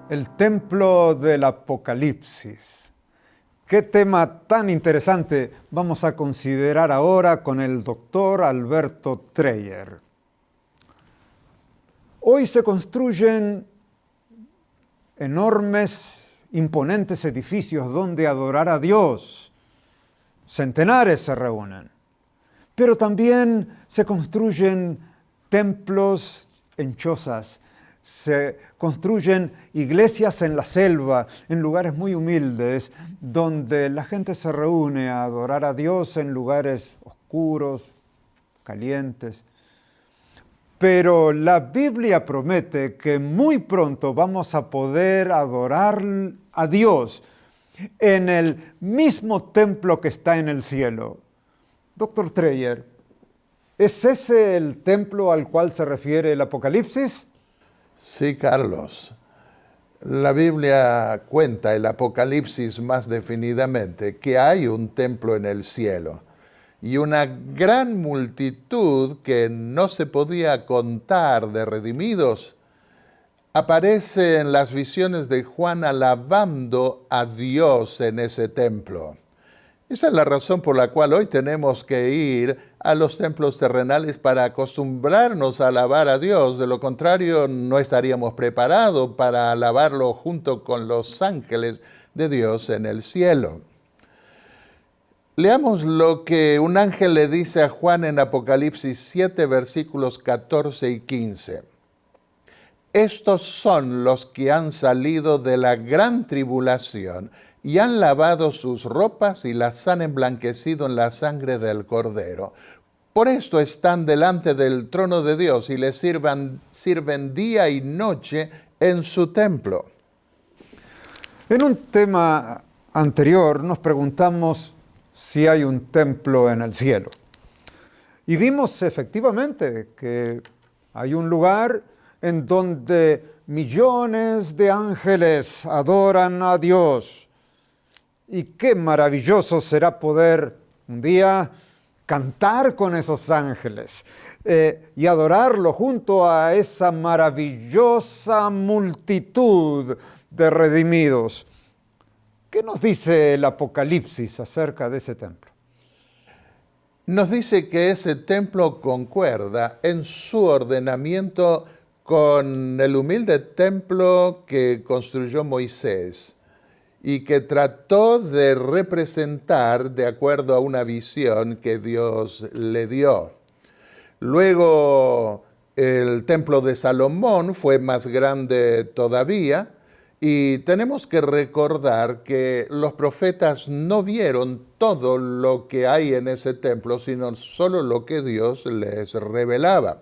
El templo del Apocalipsis. ¿Qué tema tan interesante vamos a considerar ahora con el doctor Alberto Dreyer? Hoy se construyen enormes, imponentes edificios donde adorar a Dios. Centenares se reúnen. Pero también se construyen templos en chozas. Se construyen iglesias en la selva, en lugares muy humildes, donde la gente se reúne a adorar a Dios en lugares oscuros, calientes. Pero la Biblia promete que muy pronto vamos a poder adorar a Dios en el mismo templo que está en el cielo. Doctor Dreyer, ¿es ese el templo al cual se refiere el Apocalipsis? Sí, Carlos. La Biblia cuenta el Apocalipsis más definidamente que hay un templo en el cielo y una gran multitud que no se podía contar de redimidos aparece en las visiones de Juan alabando a Dios en ese templo. Esa es la razón por la cual hoy tenemos que ir a los templos terrenales para acostumbrarnos a alabar a Dios. De lo contrario, no estaríamos preparados para alabarlo junto con los ángeles de Dios en el cielo. Leamos lo que un ángel le dice a Juan en Apocalipsis 7, versículos 14 y 15. Estos son los que han salido de la gran tribulación y han lavado sus ropas y las han emblanquecido en la sangre del Cordero. Por esto están delante del trono de Dios y le sirven día y noche en su templo. En un tema anterior nos preguntamos si hay un templo en el cielo. Y vimos efectivamente que hay un lugar en donde millones de ángeles adoran a Dios. Y qué maravilloso será poder un día cantar con esos ángeles y adorarlo junto a esa maravillosa multitud de redimidos. ¿Qué nos dice el Apocalipsis acerca de ese templo? Nos dice que ese templo concuerda en su ordenamiento con el humilde templo que construyó Moisés y que trató de representar de acuerdo a una visión que Dios le dio. Luego, el templo de Salomón fue más grande todavía, y tenemos que recordar que los profetas no vieron todo lo que hay en ese templo, sino solo lo que Dios les revelaba.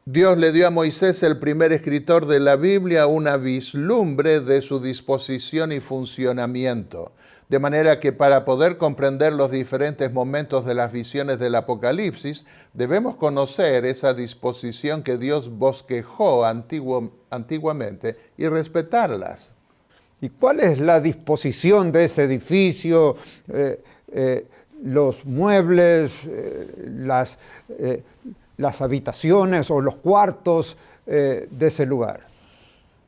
Dios le dio a Moisés, el primer escritor de la Biblia, una vislumbre de su disposición y funcionamiento. De manera que para poder comprender los diferentes momentos de las visiones del Apocalipsis, debemos conocer esa disposición que Dios bosquejó antiguamente y respetarlas. ¿Y cuál es la disposición de ese edificio? Los muebles, las habitaciones o los cuartos de ese lugar.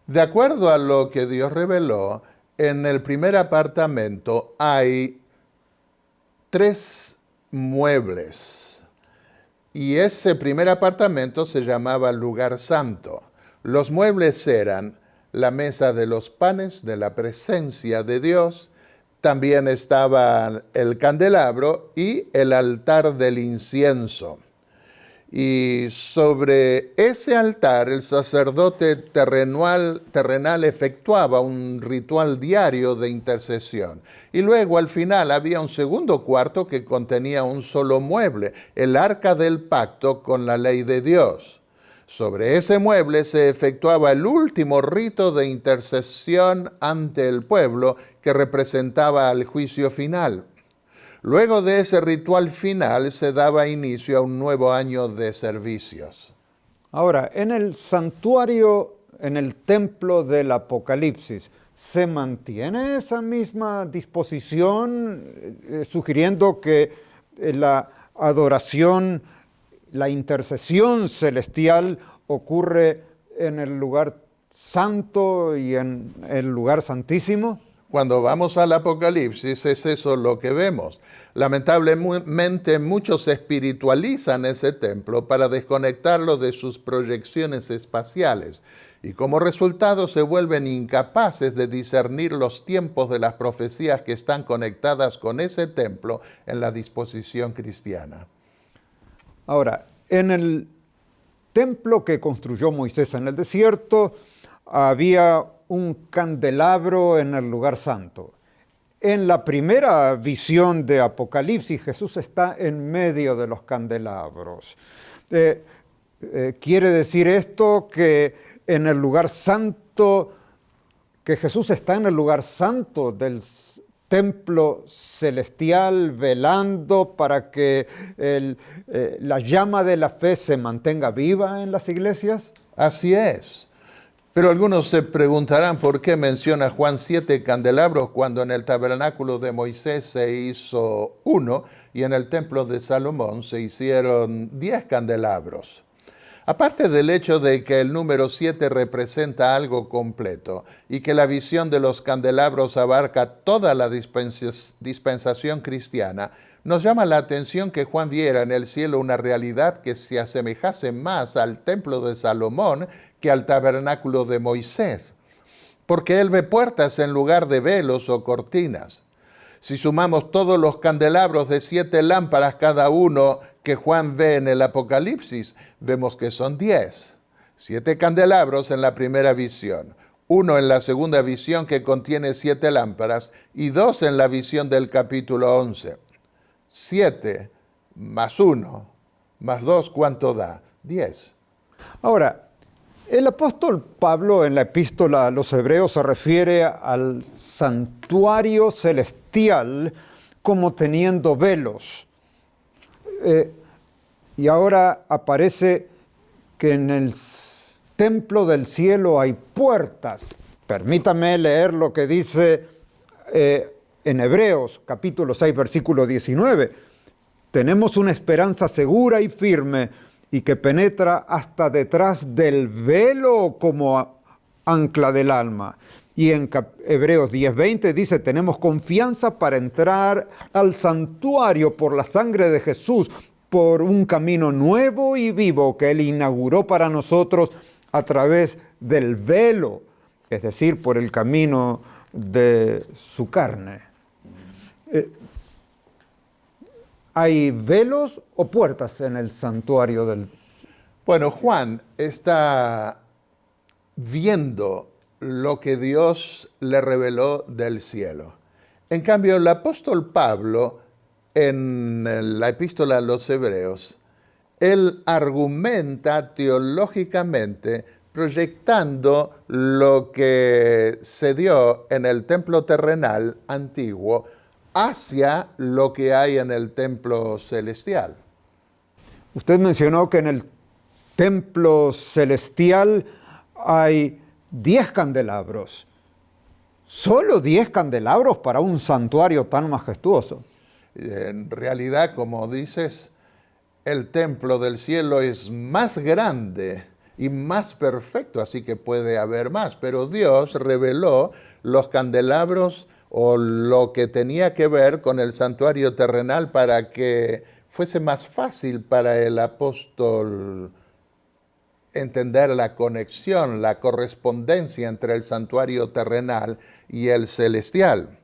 De acuerdo a lo que Dios reveló, en el primer apartamento hay 3 muebles y ese primer apartamento se llamaba lugar santo. Los muebles eran la mesa de los panes de la presencia de Dios, también estaba el candelabro y el altar del incienso. Y sobre ese altar el sacerdote terrenal efectuaba un ritual diario de intercesión. Y luego al final había un segundo cuarto que contenía un solo mueble, el arca del pacto con la ley de Dios. Sobre ese mueble se efectuaba el último rito de intercesión ante el pueblo que representaba el juicio final. Luego de ese ritual final se daba inicio a un nuevo año de servicios. Ahora, en el santuario, en el templo del Apocalipsis, ¿se mantiene esa misma disposición, sugiriendo que la adoración, la intercesión celestial ocurre en el lugar santo y en el lugar santísimo? Cuando vamos al Apocalipsis es eso lo que vemos. Lamentablemente muchos espiritualizan ese templo para desconectarlo de sus proyecciones espaciales y como resultado se vuelven incapaces de discernir los tiempos de las profecías que están conectadas con ese templo en la disposición cristiana. Ahora, en el templo que construyó Moisés en el desierto, había un candelabro en el lugar santo. En la primera visión de Apocalipsis, Jesús está en medio de los candelabros. Quiere decir esto que en el lugar santo, que Jesús está en el lugar santo del templo celestial, velando para que la llama de la fe se mantenga viva en las iglesias. Así es. Pero algunos se preguntarán por qué menciona Juan 7 candelabros cuando en el tabernáculo de Moisés se hizo 1 y en el templo de Salomón se hicieron 10 candelabros. Aparte del hecho de que el número 7 representa algo completo y que la visión de los candelabros abarca toda la dispensación cristiana, nos llama la atención que Juan viera en el cielo una realidad que se asemejase más al templo de Salomón que al tabernáculo de Moisés, porque él ve puertas en lugar de velos o cortinas. Si sumamos todos los candelabros de 7 lámparas cada uno que Juan ve en el Apocalipsis, vemos que son 10. 7 candelabros en la primera visión, 1 en la segunda visión que contiene 7 lámparas y 2 en la visión del capítulo 11. 7 más 1 más 2, ¿cuánto da? 10. Ahora, el apóstol Pablo en la epístola a los Hebreos se refiere al santuario celestial como teniendo velos. Y ahora aparece que en el templo del cielo hay puertas. Permítame leer lo que dice en Hebreos capítulo 6, versículo 19. Tenemos una esperanza segura y firme y que penetra hasta detrás del velo como ancla del alma. Y en Hebreos 10:20 dice, tenemos confianza para entrar al santuario por la sangre de Jesús, por un camino nuevo y vivo que Él inauguró para nosotros a través del velo, es decir, por el camino de su carne. ¿Hay velos o puertas en el santuario del...? Bueno, Juan está viendo lo que Dios le reveló del cielo. En cambio, el apóstol Pablo, en la epístola a los Hebreos, él argumenta teológicamente proyectando lo que se dio en el templo terrenal antiguo hacia lo que hay en el templo celestial. Usted mencionó que en el templo celestial hay 10 candelabros. ¿Solo 10 candelabros para un santuario tan majestuoso? En realidad, como dices, el templo del cielo es más grande y más perfecto, así que puede haber más. Pero Dios reveló los candelabros o lo que tenía que ver con el santuario terrenal para que fuese más fácil para el apóstol entender la conexión, la correspondencia entre el santuario terrenal y el celestial.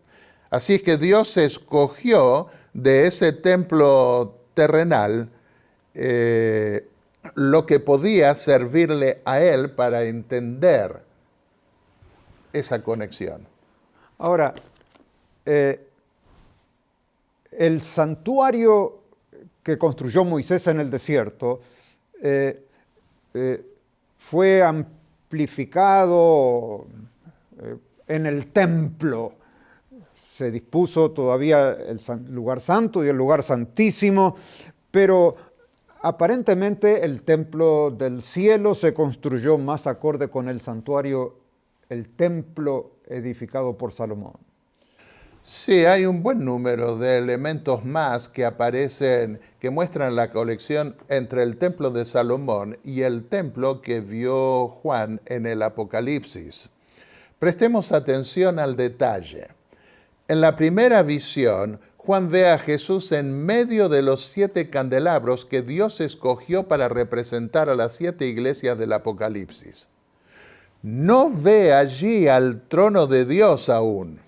Así que Dios escogió de ese templo terrenal lo que podía servirle a Él para entender esa conexión. Ahora, el santuario que construyó Moisés en el desierto fue amplificado en el templo. Se dispuso todavía el lugar santo y el lugar santísimo, pero aparentemente el templo del cielo se construyó más acorde con el santuario, el templo edificado por Salomón. Sí, hay un buen número de elementos más que aparecen, que muestran la colección entre el templo de Salomón y el templo que vio Juan en el Apocalipsis. Prestemos atención al detalle. En la primera visión, Juan ve a Jesús en medio de los 7 candelabros que Dios escogió para representar a las 7 iglesias del Apocalipsis. No ve allí al trono de Dios aún.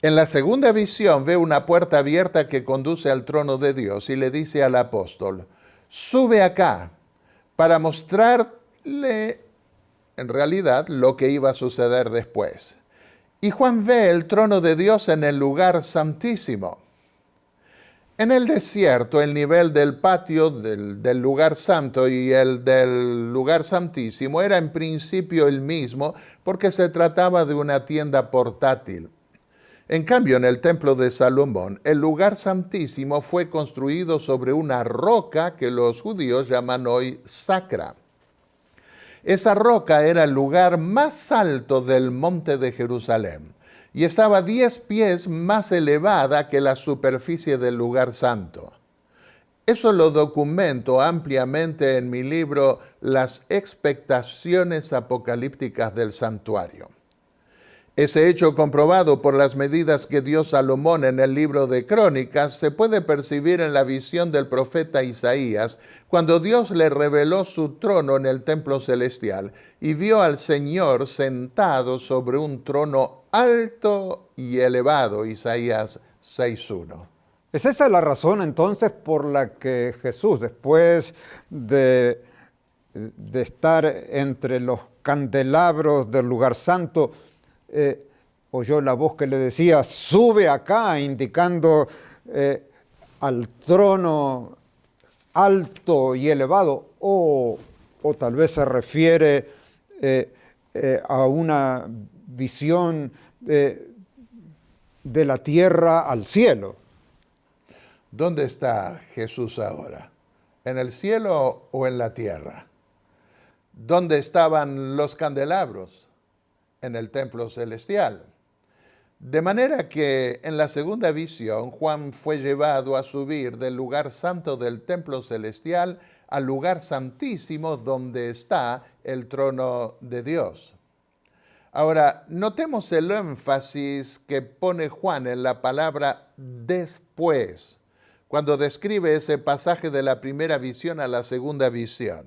En la segunda visión ve una puerta abierta que conduce al trono de Dios y le dice al apóstol, sube acá para mostrarle en realidad lo que iba a suceder después. Y Juan ve el trono de Dios en el lugar santísimo. En el desierto, el nivel del patio del lugar santo y el del lugar santísimo era en principio el mismo porque se trataba de una tienda portátil. En cambio, en el templo de Salomón, el lugar santísimo fue construido sobre una roca que los judíos llaman hoy sacra. Esa roca era el lugar más alto del monte de Jerusalén y estaba 10 pies más elevada que la superficie del lugar santo. Eso lo documento ampliamente en mi libro Las expectaciones apocalípticas del santuario. Ese hecho comprobado por las medidas que dio Salomón en el libro de Crónicas se puede percibir en la visión del profeta Isaías cuando Dios le reveló su trono en el templo celestial y vio al Señor sentado sobre un trono alto y elevado, Isaías 6:1. ¿Es esa la razón entonces por la que Jesús, después de estar entre los candelabros del lugar santo, oyó la voz que le decía, sube acá, indicando al trono alto y elevado, o tal vez se refiere a una visión de la tierra al cielo? ¿Dónde está Jesús ahora? ¿En el cielo o en la tierra? ¿Dónde estaban los candelabros? En el templo celestial. De manera que en la segunda visión, Juan fue llevado a subir del lugar santo del templo celestial al lugar santísimo donde está el trono de Dios. Ahora, notemos el énfasis que pone Juan en la palabra después, cuando describe ese pasaje de la primera visión a la segunda visión.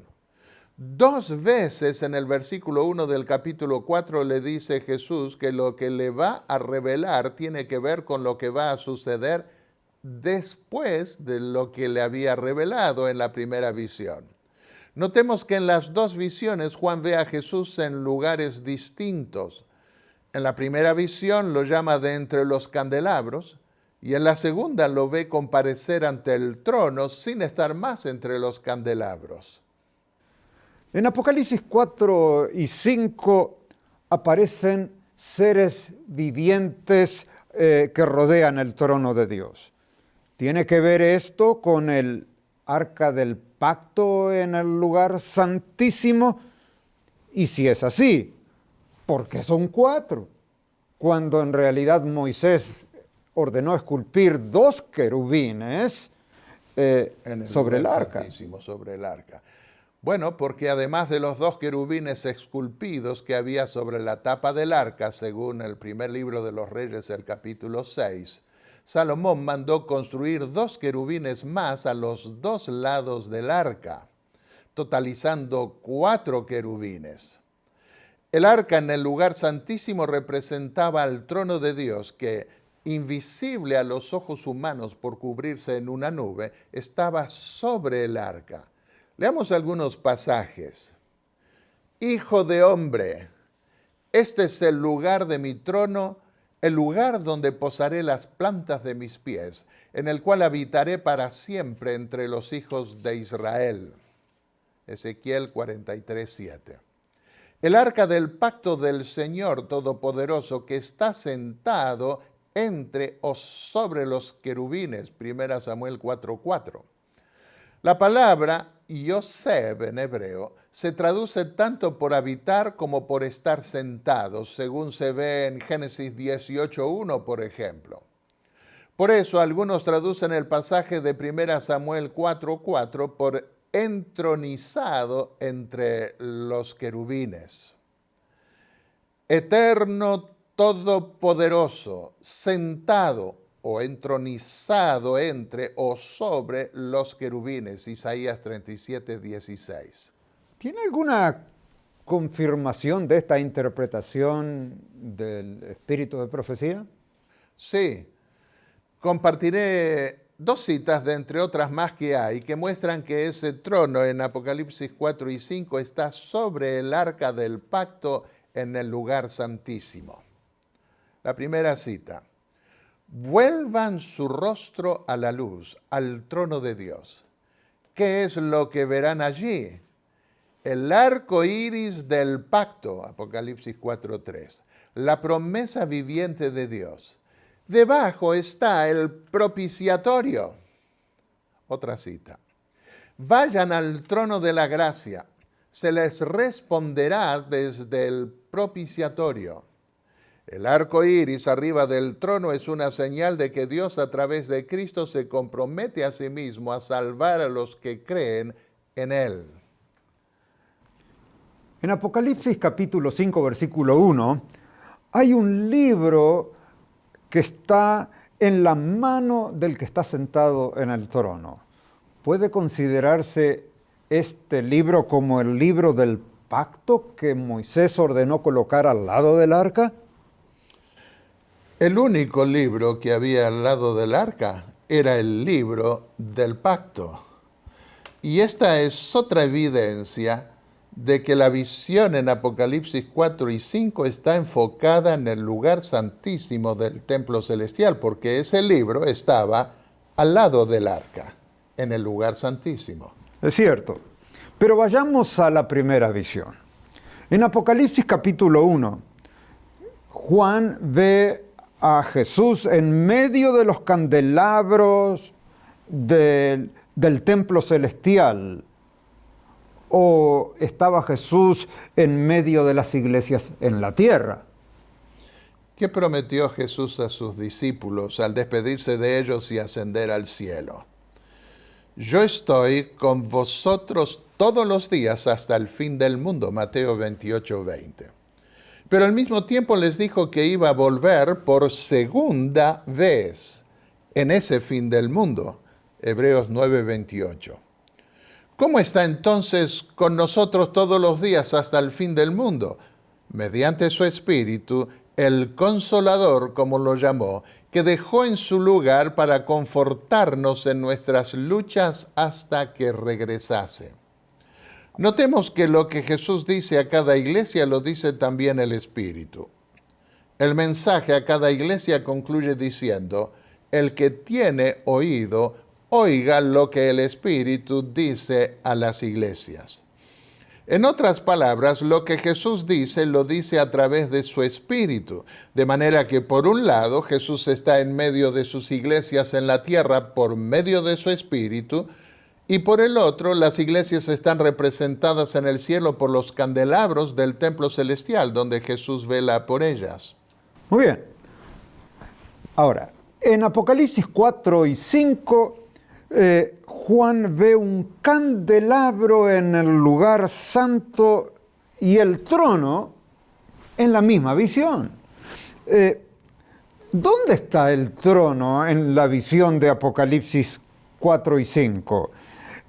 2 veces en el versículo 1 del capítulo 4 le dice Jesús que lo que le va a revelar tiene que ver con lo que va a suceder después de lo que le había revelado en la primera visión. Notemos que en las 2 visiones Juan ve a Jesús en lugares distintos. En la primera visión lo llama de entre los candelabros y en la segunda lo ve comparecer ante el trono sin estar más entre los candelabros. En Apocalipsis 4 y 5 aparecen seres vivientes que rodean el trono de Dios. ¿Tiene que ver esto con el arca del pacto en el lugar santísimo? Y si es así, ¿por qué son 4? Cuando en realidad Moisés ordenó esculpir 2 querubines sobre el arca. Sobre el arca. Bueno, porque además de los 2 querubines esculpidos que había sobre la tapa del arca, según el primer libro de los Reyes, el capítulo 6, Salomón mandó construir 2 querubines más a los 2 lados del arca, totalizando 4 querubines. El arca en el lugar santísimo representaba al trono de Dios que, invisible a los ojos humanos por cubrirse en una nube, estaba sobre el arca. Leamos algunos pasajes. Hijo de hombre, este es el lugar de mi trono, el lugar donde posaré las plantas de mis pies, en el cual habitaré para siempre entre los hijos de Israel. Ezequiel 43:7. El arca del pacto del Señor Todopoderoso que está sentado entre o sobre los querubines. 1 Samuel 4:4. La palabra Yoseb en hebreo se traduce tanto por habitar como por estar sentados, según se ve en Génesis 18:1, por ejemplo. Por eso algunos traducen el pasaje de 1 Samuel 4:4 por entronizado entre los querubines. Eterno, todopoderoso, sentado o entronizado entre o sobre los querubines. Isaías 37:16. ¿Tiene alguna confirmación de esta interpretación del espíritu de profecía? Sí, compartiré dos citas de entre otras más que hay que muestran que ese trono en Apocalipsis 4 y 5 está sobre el arca del pacto en el lugar santísimo. La primera cita: vuelvan su rostro a la luz, al trono de Dios. ¿Qué es lo que verán allí? El arco iris del pacto, Apocalipsis 4:3, la promesa viviente de Dios. Debajo está el propiciatorio. Otra cita: vayan al trono de la gracia, se les responderá desde el propiciatorio. El arco iris arriba del trono es una señal de que Dios a través de Cristo se compromete a sí mismo a salvar a los que creen en Él. En Apocalipsis capítulo 5, versículo 1, hay un libro que está en la mano del que está sentado en el trono. ¿Puede considerarse este libro como el libro del pacto que Moisés ordenó colocar al lado del arca? El único libro que había al lado del arca era el libro del pacto. Y esta es otra evidencia de que la visión en Apocalipsis 4 y 5 está enfocada en el lugar santísimo del templo celestial, porque ese libro estaba al lado del arca, en el lugar santísimo. Es cierto, pero vayamos a la primera visión. En Apocalipsis capítulo 1, Juan ve a Jesús en medio de los candelabros del templo celestial. ¿O estaba Jesús en medio de las iglesias en la tierra? ¿Qué prometió Jesús a sus discípulos al despedirse de ellos y ascender al cielo? Yo estoy con vosotros todos los días hasta el fin del mundo, Mateo 28:20. Pero al mismo tiempo les dijo que iba a volver por segunda vez en ese fin del mundo, Hebreos 9:28. ¿Cómo está entonces con nosotros todos los días hasta el fin del mundo? Mediante su Espíritu, el Consolador, como lo llamó, que dejó en su lugar para confortarnos en nuestras luchas hasta que regresase. Notemos que lo que Jesús dice a cada iglesia lo dice también el Espíritu. El mensaje a cada iglesia concluye diciendo: el que tiene oído, oiga lo que el Espíritu dice a las iglesias. En otras palabras, lo que Jesús dice, lo dice a través de su Espíritu. De manera que, por un lado, Jesús está en medio de sus iglesias en la tierra por medio de su Espíritu, y por el otro, las iglesias están representadas en el cielo por los candelabros del templo celestial, donde Jesús vela por ellas. Muy bien. Ahora, en Apocalipsis 4 y 5, Juan ve un candelabro en el lugar santo y el trono en la misma visión. ¿Dónde está el trono en la visión de Apocalipsis 4 y 5?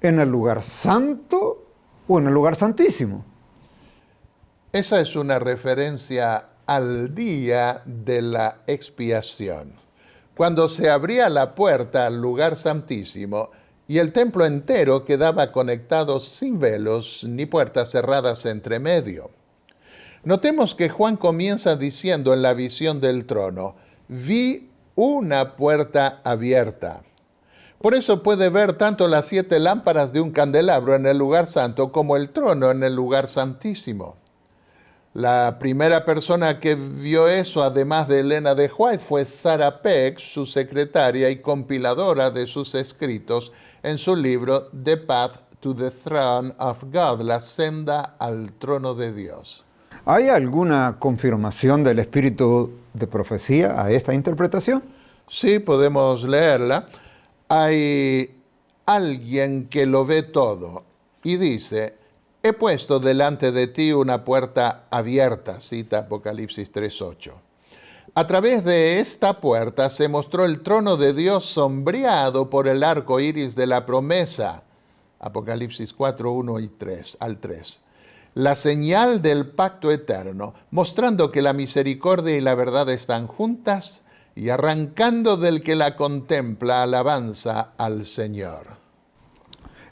¿En el lugar santo o en el lugar santísimo? Esa es una referencia al día de la expiación, cuando se abría la puerta al lugar santísimo y el templo entero quedaba conectado sin velos ni puertas cerradas entre medio. Notemos que Juan comienza diciendo en la visión del trono: vi una puerta abierta. Por eso puede ver tanto las 7 lámparas de un candelabro en el lugar santo como el trono en el lugar santísimo. La primera persona que vio eso, además de Elena de White, fue Sarah Peck, su secretaria y compiladora de sus escritos en su libro The Path to the throne of God, la senda al trono de Dios. ¿Hay alguna confirmación del espíritu de profecía a esta interpretación? Sí, podemos leerla. Hay alguien que lo ve todo y dice: he puesto delante de ti una puerta abierta, cita Apocalipsis 3:8. A través de esta puerta se mostró el trono de Dios sombreado por el arco iris de la promesa, Apocalipsis 4:1 y 3 al 3. La señal del pacto eterno, mostrando que la misericordia y la verdad están juntas y arrancando del que la contempla alabanza al Señor.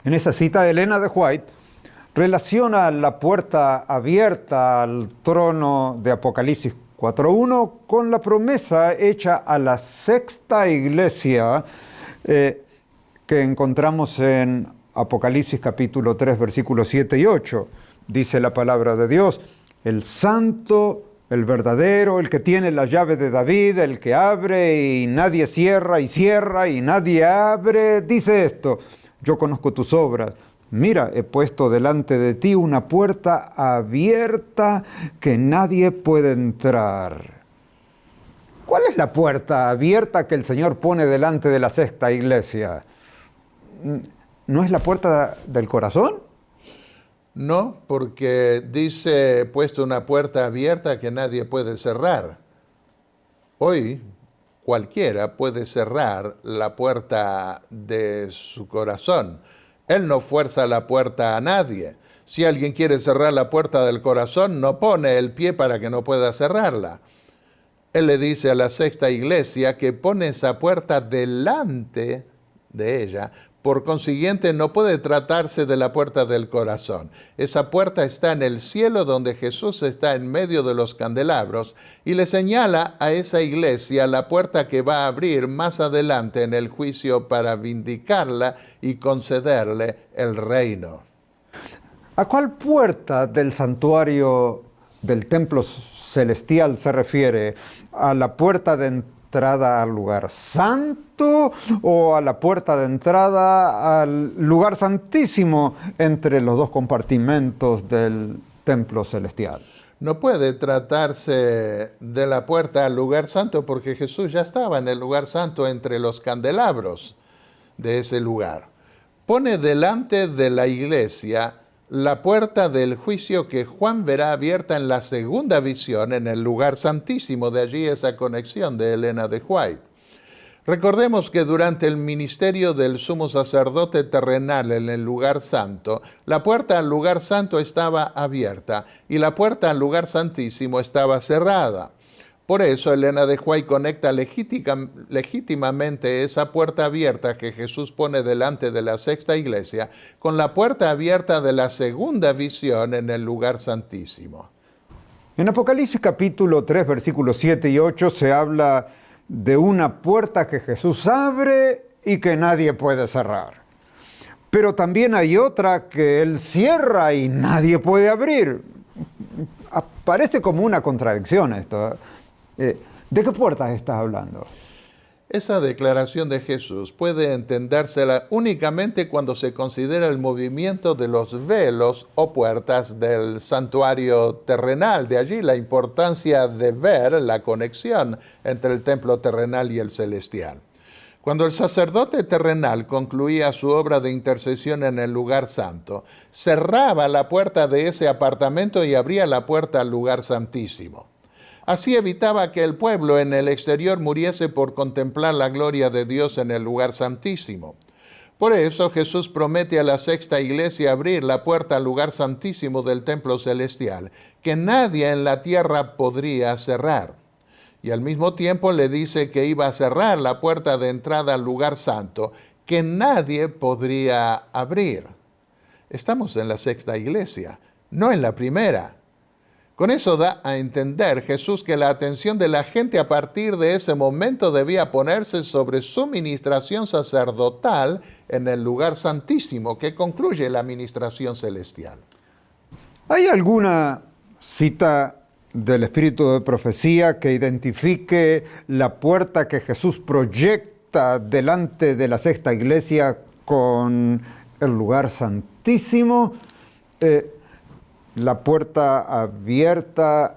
En esa cita, Elena de White relaciona la puerta abierta al trono de Apocalipsis 4:1 con la promesa hecha a la sexta iglesia que encontramos en Apocalipsis capítulo 3, versículos 7 y 8. Dice la palabra de Dios: el santo, el verdadero, el que tiene la llave de David, el que abre y nadie cierra y nadie abre, dice esto: yo conozco tus obras. Mira, he puesto delante de ti una puerta abierta que nadie puede entrar. ¿Cuál es la puerta abierta que el Señor pone delante de la sexta iglesia? ¿No es la puerta del corazón? No, porque dice: he puesto una puerta abierta que nadie puede cerrar. Hoy cualquiera puede cerrar la puerta de su corazón. Él no fuerza la puerta a nadie. Si alguien quiere cerrar la puerta del corazón, no pone el pie para que no pueda cerrarla. Él le dice a la sexta iglesia que pone esa puerta delante de ella. Por consiguiente, no puede tratarse de la puerta del corazón. Esa puerta está en el cielo, donde Jesús está en medio de los candelabros, y le señala a esa iglesia la puerta que va a abrir más adelante en el juicio para vindicarla y concederle el reino. ¿A cuál puerta del santuario del templo celestial se refiere? ¿A la puerta de entrada al lugar santo o a la puerta de entrada al lugar santísimo entre los dos compartimentos del templo celestial? No puede tratarse de la puerta al lugar santo, porque Jesús ya estaba en el lugar santo entre los candelabros de ese lugar. Pone delante de la iglesia la puerta del juicio que Juan verá abierta en la segunda visión en el lugar santísimo. De allí esa conexión de Elena de White. Recordemos que durante el ministerio del sumo sacerdote terrenal en el lugar santo, la puerta al lugar santo estaba abierta y la puerta al lugar santísimo estaba cerrada. Por eso Elena de White conecta legítimamente esa puerta abierta que Jesús pone delante de la sexta iglesia con la puerta abierta de la segunda visión en el lugar santísimo. En Apocalipsis capítulo 3, versículos 7 y 8 se habla de una puerta que Jesús abre y que nadie puede cerrar. Pero también hay otra que Él cierra y nadie puede abrir. Parece como una contradicción esto. ¿De qué puertas estás hablando? Esa declaración de Jesús puede entendérsela únicamente cuando se considera el movimiento de los velos o puertas del santuario terrenal. De allí la importancia de ver la conexión entre el templo terrenal y el celestial. Cuando el sacerdote terrenal concluía su obra de intercesión en el lugar santo, cerraba la puerta de ese apartamento y abría la puerta al lugar santísimo. Así evitaba que el pueblo en el exterior muriese por contemplar la gloria de Dios en el lugar santísimo. Por eso Jesús promete a la sexta iglesia abrir la puerta al lugar santísimo del templo celestial, que nadie en la tierra podría cerrar. Y al mismo tiempo le dice que iba a cerrar la puerta de entrada al lugar santo, que nadie podría abrir. Estamos en la sexta iglesia, no en la primera. Con eso da a entender Jesús que la atención de la gente a partir de ese momento debía ponerse sobre su ministración sacerdotal en el lugar santísimo, que concluye la ministración celestial. ¿Hay alguna cita del espíritu de profecía que identifique la puerta que Jesús proyecta delante de la sexta iglesia con el lugar santísimo Santísimo, la puerta abierta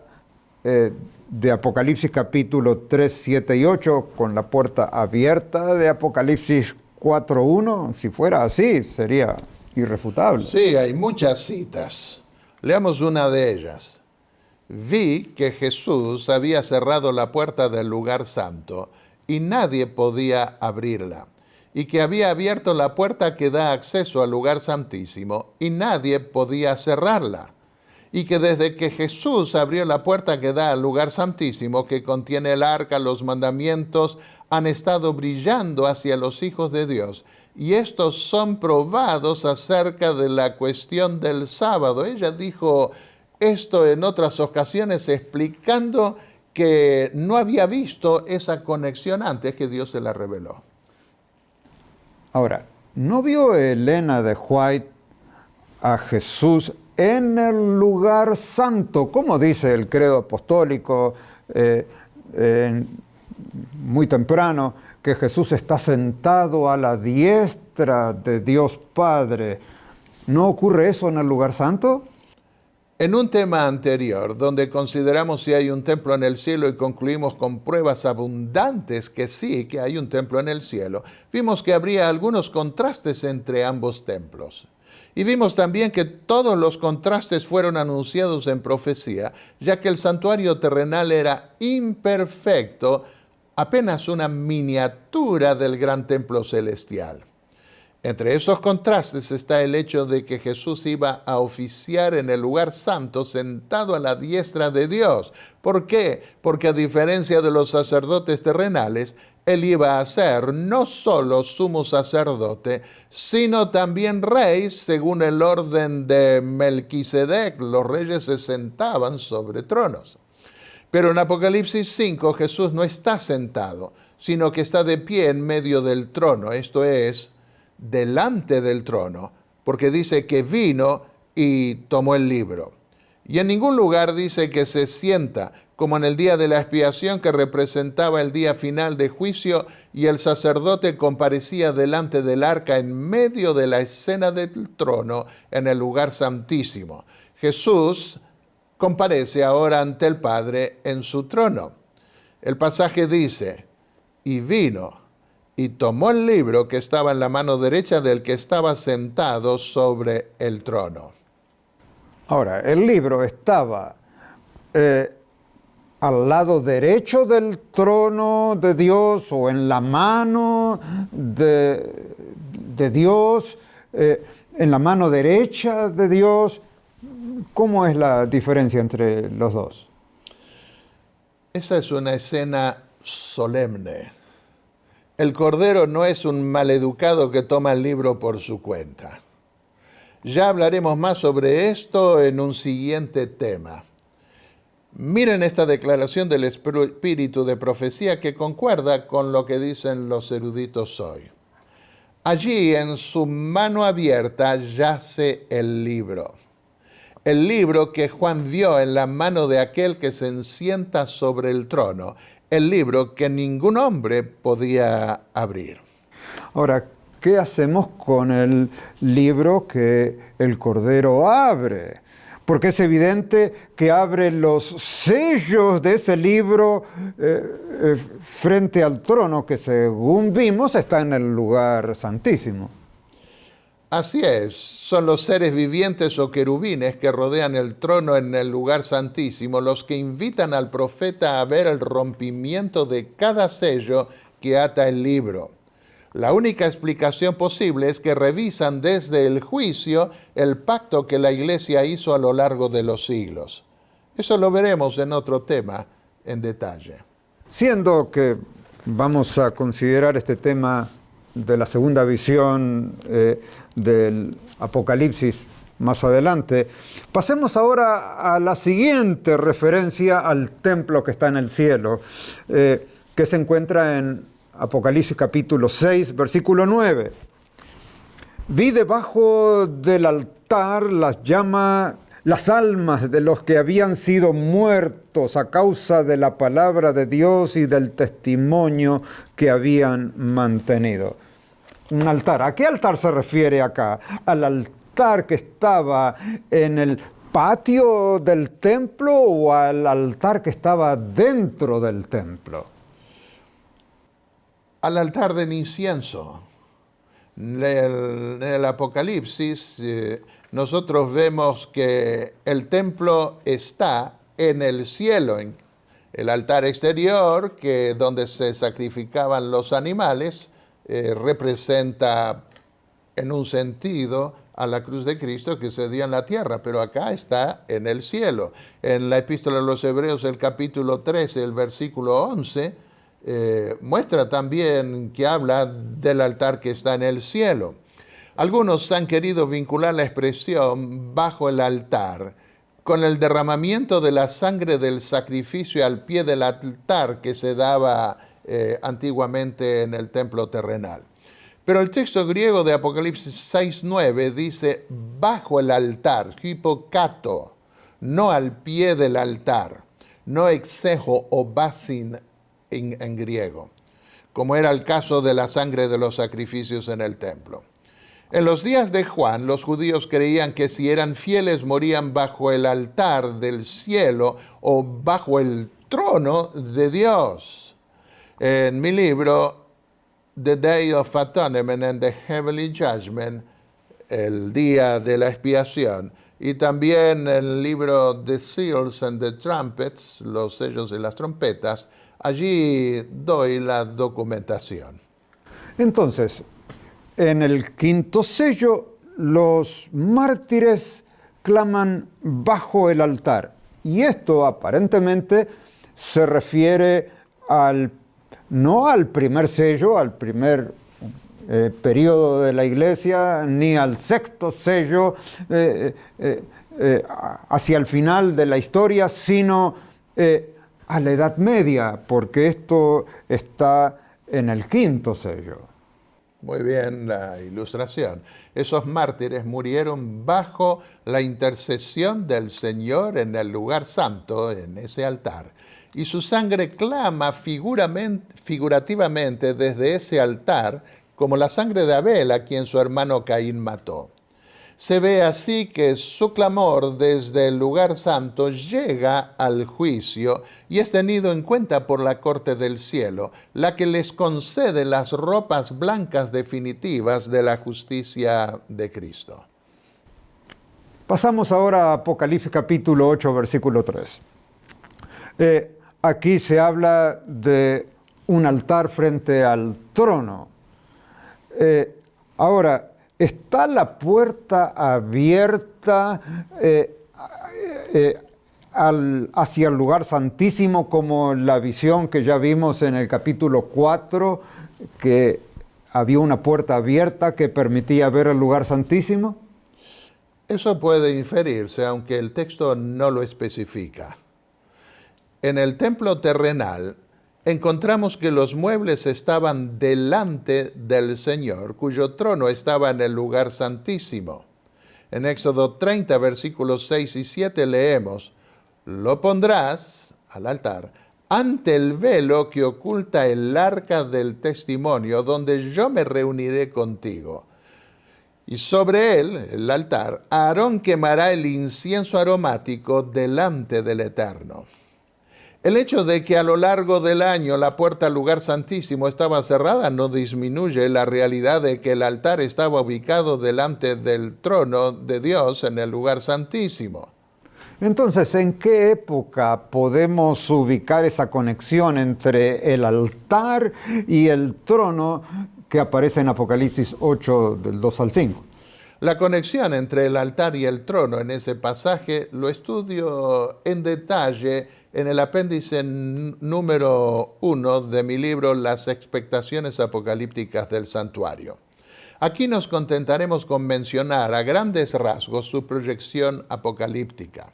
de Apocalipsis capítulo 3, 7 y 8, con la puerta abierta de Apocalipsis 4, 1, si fuera así, sería irrefutable. Sí, hay muchas citas. Leamos una de ellas. Vi que Jesús había cerrado la puerta del lugar santo y nadie podía abrirla, y que había abierto la puerta que da acceso al lugar santísimo y nadie podía cerrarla, y que desde que Jesús abrió la puerta que da al lugar santísimo, que contiene el arca, los mandamientos, han estado brillando hacia los hijos de Dios, y estos son probados acerca de la cuestión del sábado. Ella dijo esto en otras ocasiones explicando que no había visto esa conexión antes que Dios se la reveló. Ahora, ¿no vio Elena de White a Jesús en el lugar santo? Como dice el credo apostólico muy temprano, que Jesús está sentado a la diestra de Dios Padre. ¿No ocurre eso en el lugar santo? En un tema anterior, donde consideramos si hay un templo en el cielo y concluimos con pruebas abundantes que sí, que hay un templo en el cielo, vimos que habría algunos contrastes entre ambos templos. Y vimos también que todos los contrastes fueron anunciados en profecía, ya que el santuario terrenal era imperfecto, apenas una miniatura del gran templo celestial. Entre esos contrastes está el hecho de que Jesús iba a oficiar en el lugar santo sentado a la diestra de Dios. ¿Por qué? Porque a diferencia de los sacerdotes terrenales, Él iba a ser no solo sumo sacerdote, sino también rey según el orden de Melquisedec. Los reyes se sentaban sobre tronos. Pero en Apocalipsis 5 Jesús no está sentado, sino que está de pie en medio del trono, esto es, delante del trono, porque dice que vino y tomó el libro. Y en ningún lugar dice que se sienta, como en el día de la expiación que representaba el día final de juicio y el sacerdote comparecía delante del arca en medio de la escena del trono en el lugar santísimo. Jesús comparece ahora ante el Padre en su trono. El pasaje dice, y vino y tomó el libro que estaba en la mano derecha del que estaba sentado sobre el trono. Ahora, el libro estaba al lado derecho del trono de Dios o en la mano de Dios, en la mano derecha de Dios. ¿Cómo es la diferencia entre los dos? Esa es una escena solemne. El Cordero no es un maleducado que toma el libro por su cuenta. Ya hablaremos más sobre esto en un siguiente tema. Miren esta declaración del espíritu de profecía que concuerda con lo que dicen los eruditos hoy. Allí en su mano abierta yace el libro. El libro que Juan vio en la mano de aquel que se sienta sobre el trono. El libro que ningún hombre podía abrir. Ahora, ¿qué hacemos con el libro que el Cordero abre? Porque es evidente que abre los sellos de ese libro frente al trono que, según vimos, está en el lugar santísimo. Así es, son los seres vivientes o querubines que rodean el trono en el lugar santísimo los que invitan al profeta a ver el rompimiento de cada sello que ata el libro. La única explicación posible es que revisan desde el juicio el pacto que la Iglesia hizo a lo largo de los siglos. Eso lo veremos en otro tema en detalle. Siendo que vamos a considerar este tema de la segunda visión del Apocalipsis más adelante, pasemos ahora a la siguiente referencia al templo que está en el cielo, que se encuentra en Apocalipsis capítulo 6, versículo 9. Vi debajo del altar las almas de los que habían sido muertos a causa de la palabra de Dios y del testimonio que habían mantenido. Un altar. ¿A qué altar se refiere acá? Al altar altar que estaba en el patio del templo o al altar que estaba dentro del templo? Al altar del incienso. En el Apocalipsis nosotros vemos que el templo está en el cielo, en el altar exterior, que donde se sacrificaban los animales, representa en un sentido a la cruz de Cristo que se dio en la tierra, pero acá está en el cielo. En la Epístola a los Hebreos, el capítulo 13, el versículo 11, muestra también que habla del altar que está en el cielo. Algunos han querido vincular la expresión bajo el altar con el derramamiento de la sangre del sacrificio al pie del altar que se daba antiguamente en el templo terrenal. Pero el texto griego de Apocalipsis 6:9 dice bajo el altar, hipokato, no al pie del altar, no exejo o basin en griego, como era el caso de la sangre de los sacrificios en el templo. En los días de Juan, los judíos creían que si eran fieles morían bajo el altar del cielo o bajo el trono de Dios. En mi libro, The Day of Atonement and the Heavenly Judgment, el día de la expiación, y también el libro The Seals and the Trumpets, los sellos y las trompetas, allí doy la documentación. Entonces, en el quinto sello, los mártires claman bajo el altar. Y esto aparentemente se refiere no al primer sello, al primer periodo de la Iglesia, ni al sexto sello hacia el final de la historia, sino a la Edad Media, porque esto está en el quinto sello. Muy bien la ilustración. Esos mártires murieron bajo la intercesión del Señor en el lugar santo, en ese altar. Y su sangre clama figurativamente desde ese altar, como la sangre de Abel, a quien su hermano Caín mató. Se ve así que su clamor desde el lugar santo llega al juicio y es tenido en cuenta por la corte del cielo, la que les concede las ropas blancas definitivas de la justicia de Cristo. Pasamos ahora a Apocalipsis capítulo 8, versículo 3. Aquí se habla de un altar frente al trono. Ahora, ¿está la puerta abierta hacia el lugar santísimo como la visión que ya vimos en el capítulo 4, que había una puerta abierta que permitía ver el lugar santísimo? Eso puede inferirse, aunque el texto no lo especifica. En el templo terrenal encontramos que los muebles estaban delante del Señor, cuyo trono estaba en el lugar santísimo. En Éxodo 30, versículos 6 y 7 leemos, «Lo pondrás al altar ante el velo que oculta el arca del testimonio, donde yo me reuniré contigo. Y sobre él, el altar, Aarón quemará el incienso aromático delante del Eterno». El hecho de que a lo largo del año la puerta al lugar santísimo estaba cerrada no disminuye la realidad de que el altar estaba ubicado delante del trono de Dios en el lugar santísimo. Entonces, ¿en qué época podemos ubicar esa conexión entre el altar y el trono que aparece en Apocalipsis 8, del 2 al 5? La conexión entre el altar y el trono en ese pasaje lo estudio en detalle en el apéndice número 1 de mi libro Las expectaciones apocalípticas del santuario. Aquí nos contentaremos con mencionar a grandes rasgos su proyección apocalíptica.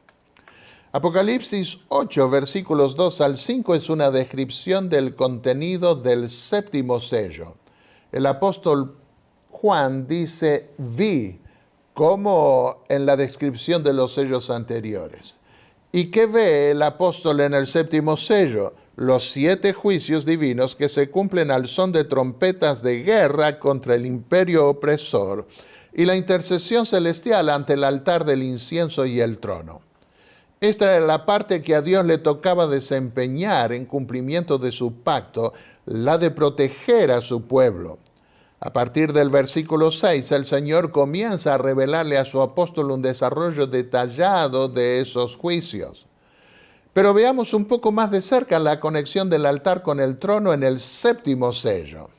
Apocalipsis 8, versículos 2 al 5 es una descripción del contenido del séptimo sello. El apóstol Juan dice, vi, como en la descripción de los sellos anteriores. ¿Y qué ve el apóstol en el séptimo sello? Los 7 juicios divinos que se cumplen al son de trompetas de guerra contra el imperio opresor, y la intercesión celestial ante el altar del incienso y el trono. Esta era la parte que a Dios le tocaba desempeñar en cumplimiento de su pacto, la de proteger a su pueblo. A partir del versículo 6, el Señor comienza a revelarle a su apóstol un desarrollo detallado de esos juicios. Pero veamos un poco más de cerca la conexión del altar con el trono en el séptimo sello.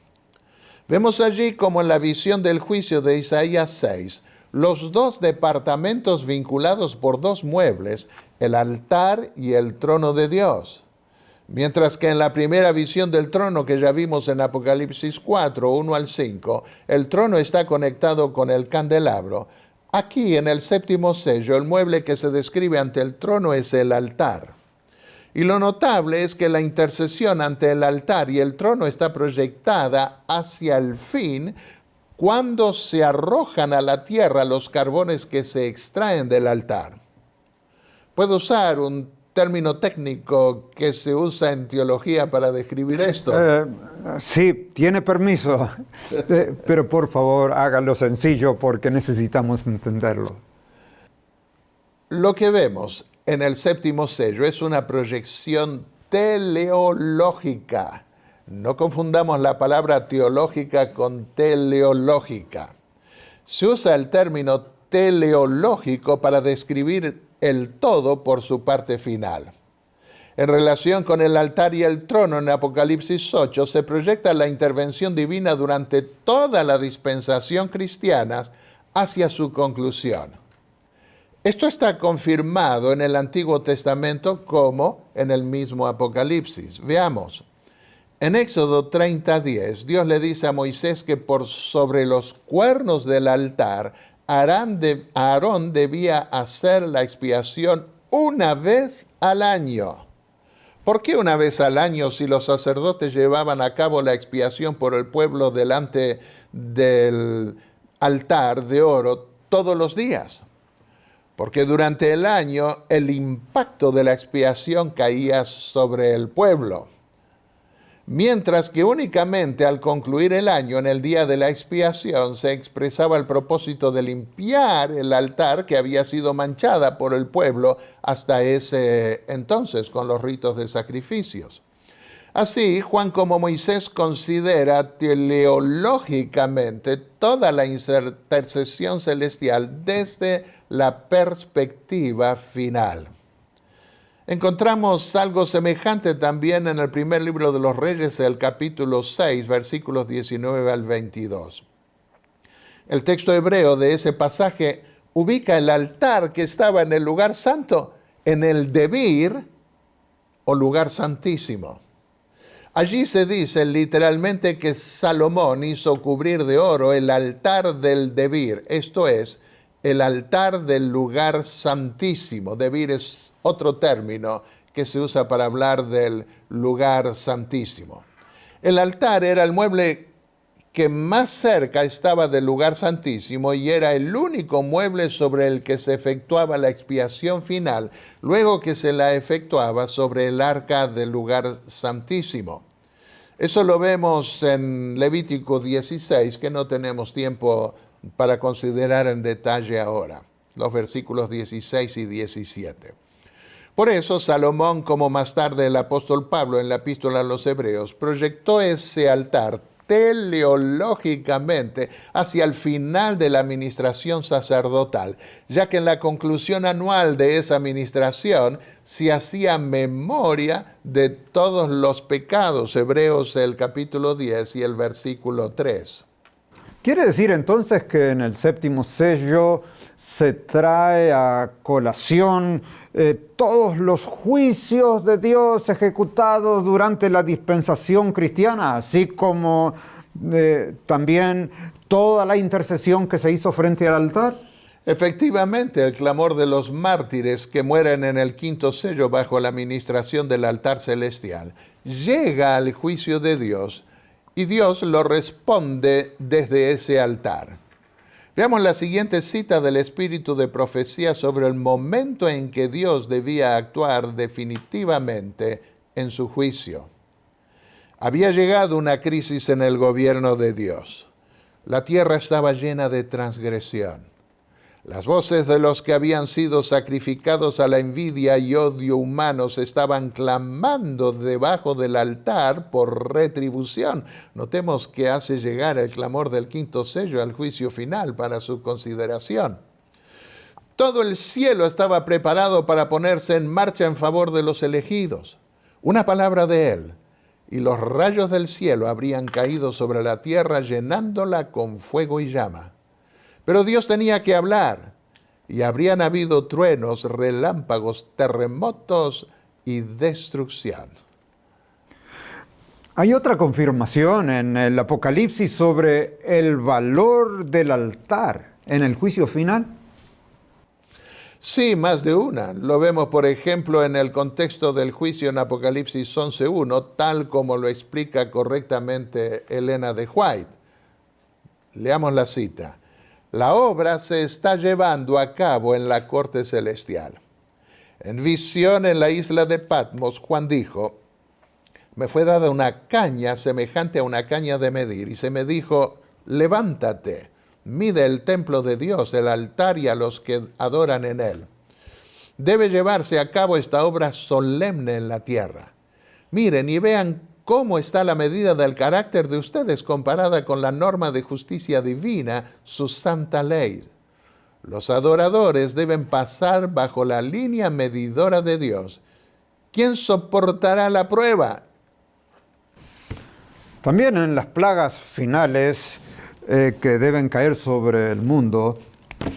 Vemos allí como en la visión del juicio de Isaías 6, los dos departamentos vinculados por dos muebles, el altar y el trono de Dios. Mientras que en la primera visión del trono que ya vimos en Apocalipsis 4, 1 al 5, el trono está conectado con el candelabro. Aquí en el séptimo sello, el mueble que se describe ante el trono es el altar. Y lo notable es que la intercesión ante el altar y el trono está proyectada hacia el fin cuando se arrojan a la tierra los carbones que se extraen del altar. Puedo usar un término técnico que se usa en teología para describir esto. Sí, tiene permiso, pero por favor hágalo sencillo porque necesitamos entenderlo. Lo que vemos en el séptimo sello es una proyección teleológica. No confundamos la palabra teológica con teleológica. Se usa el término teleológico para describir el todo por su parte final. En relación con el altar y el trono en Apocalipsis 8 se proyecta la intervención divina durante toda la dispensación cristiana hacia su conclusión. Esto está confirmado en el Antiguo Testamento como en el mismo Apocalipsis. Veamos. En Éxodo 30:10, Dios le dice a Moisés que por sobre los cuernos del altar Aarón debía hacer la expiación una vez al año. ¿Por qué una vez al año si los sacerdotes llevaban a cabo la expiación por el pueblo delante del altar de oro todos los días? Porque durante el año el impacto de la expiación caía sobre el pueblo. Mientras que únicamente al concluir el año, en el día de la expiación, se expresaba el propósito de limpiar el altar que había sido manchada por el pueblo hasta ese entonces con los ritos de sacrificios. Así, Juan como Moisés considera teleológicamente toda la intercesión celestial desde la perspectiva final. Encontramos algo semejante también en el primer libro de los Reyes, el capítulo 6, versículos 19 al 22. El texto hebreo de ese pasaje ubica el altar que estaba en el lugar santo en el Debir o lugar santísimo. Allí se dice literalmente que Salomón hizo cubrir de oro el altar del Debir, esto es, el altar del lugar santísimo. Debir es otro término que se usa para hablar del lugar santísimo. El altar era el mueble que más cerca estaba del lugar santísimo y era el único mueble sobre el que se efectuaba la expiación final, luego que se la efectuaba sobre el arca del lugar santísimo. Eso lo vemos en Levítico 16, que no tenemos tiempo para considerar en detalle ahora, los versículos 16 y 17. Por eso Salomón, como más tarde el apóstol Pablo en la epístola a los Hebreos, proyectó ese altar teleológicamente hacia el final de la administración sacerdotal, ya que en la conclusión anual de esa administración se hacía memoria de todos los pecados. Hebreos el capítulo 10 y el versículo 3. ¿Quiere decir entonces que en el séptimo sello se trae a colación todos los juicios de Dios ejecutados durante la dispensación cristiana, así como también toda la intercesión que se hizo frente al altar? Efectivamente, el clamor de los mártires que mueren en el quinto sello bajo la administración del altar celestial llega al juicio de Dios y Dios lo responde desde ese altar. Veamos la siguiente cita del Espíritu de Profecía sobre el momento en que Dios debía actuar definitivamente en su juicio. Había llegado una crisis en el gobierno de Dios. La tierra estaba llena de transgresión. Las voces de los que habían sido sacrificados a la envidia y odio humanos estaban clamando debajo del altar por retribución. Notemos que hace llegar el clamor del quinto sello al juicio final para su consideración. Todo el cielo estaba preparado para ponerse en marcha en favor de los elegidos. Una palabra de él, y los rayos del cielo habrían caído sobre la tierra llenándola con fuego y llama. Pero Dios tenía que hablar, y habrían habido truenos, relámpagos, terremotos y destrucción. Hay otra confirmación en el Apocalipsis sobre el valor del altar en el juicio final. Sí, más de una. Lo vemos, por ejemplo, en el contexto del juicio en Apocalipsis 11.1, tal como lo explica correctamente Elena de White. Leamos la cita. La obra se está llevando a cabo en la corte celestial. En visión en la isla de Patmos, Juan dijo, me fue dada una caña semejante a una caña de medir, y se me dijo, levántate, mide el templo de Dios, el altar y a los que adoran en él. Debe llevarse a cabo esta obra solemne en la tierra. Miren y vean cómo está la medida del carácter de ustedes comparada con la norma de justicia divina, su santa ley. Los adoradores deben pasar bajo la línea medidora de Dios. ¿Quién soportará la prueba? También en las plagas finales que deben caer sobre el mundo,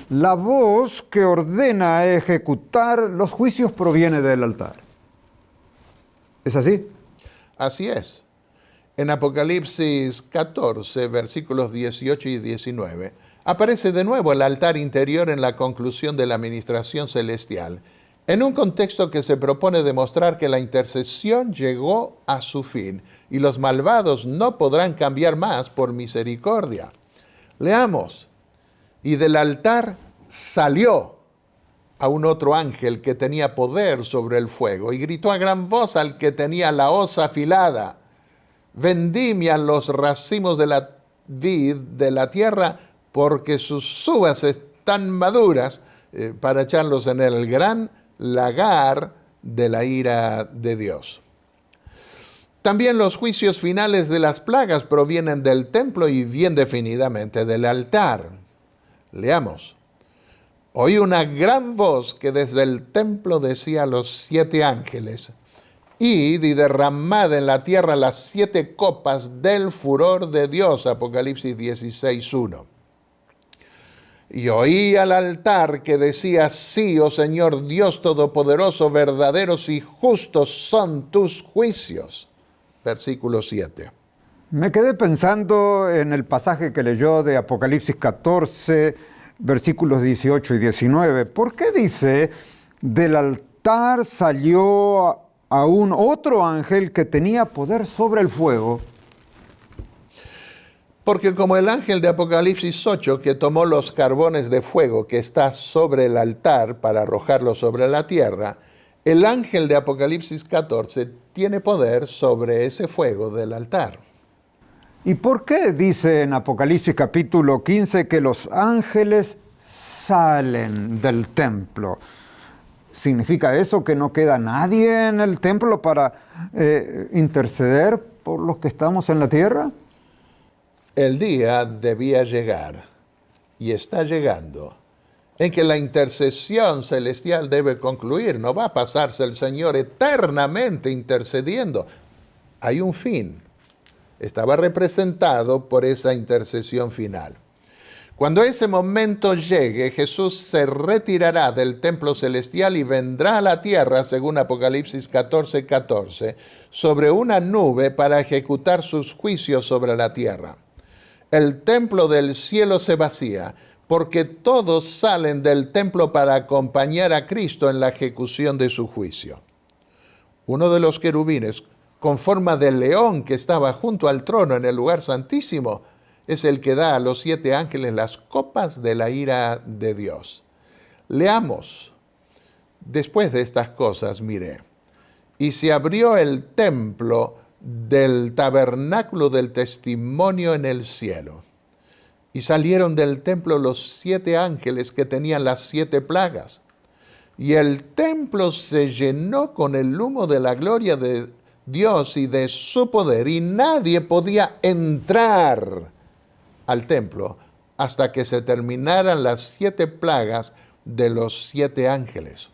la voz que ordena ejecutar los juicios proviene del altar. ¿Es así? Así es. En Apocalipsis 14, versículos 18 y 19, aparece de nuevo el altar interior en la conclusión de la administración celestial, en un contexto que se propone demostrar que la intercesión llegó a su fin y los malvados no podrán cambiar más por misericordia. Leamos. Y del altar salió a un otro ángel que tenía poder sobre el fuego y gritó a gran voz al que tenía la hoz afilada, vendimian los racimos de la vid de la tierra porque sus uvas están maduras para echarlos en el gran lagar de la ira de Dios. También los juicios finales de las plagas provienen del templo y bien definidamente del altar. Leamos. Oí una gran voz que desde el templo decía a los 7 ángeles, id y derramad en la tierra las 7 copas del furor de Dios, Apocalipsis 16.1. Y oí al altar que decía, sí, oh Señor Dios Todopoderoso, verdaderos y justos son tus juicios. Versículo 7. Me quedé pensando en el pasaje que leyó de Apocalipsis 14, versículos 18 y 19. ¿Por qué dice, del altar salió a un otro ángel que tenía poder sobre el fuego? Porque como el ángel de Apocalipsis 8, que tomó los carbones de fuego que está sobre el altar para arrojarlos sobre la tierra, el ángel de Apocalipsis 14 tiene poder sobre ese fuego del altar. ¿Y por qué dice en Apocalipsis capítulo 15 que los ángeles salen del templo? ¿Significa eso que no queda nadie en el templo para interceder por los que estamos en la tierra? El día debía llegar, y está llegando, en que la intercesión celestial debe concluir. No va a pasarse el Señor eternamente intercediendo. Hay un fin. Estaba representado por esa intercesión final. Cuando ese momento llegue, Jesús se retirará del templo celestial y vendrá a la tierra, según Apocalipsis 14:14, sobre una nube para ejecutar sus juicios sobre la tierra. El templo del cielo se vacía, porque todos salen del templo para acompañar a Cristo en la ejecución de su juicio. Uno de los querubines, con forma de león que estaba junto al trono en el lugar santísimo, es el que da a los 7 ángeles las copas de la ira de Dios. Leamos. Después de estas cosas, miré, y se abrió el templo del tabernáculo del testimonio en el cielo. Y salieron del templo los 7 ángeles que tenían las 7 plagas. Y el templo se llenó con el humo de la gloria de Dios y de su poder, y nadie podía entrar al templo hasta que se terminaran las 7 plagas de los 7 ángeles.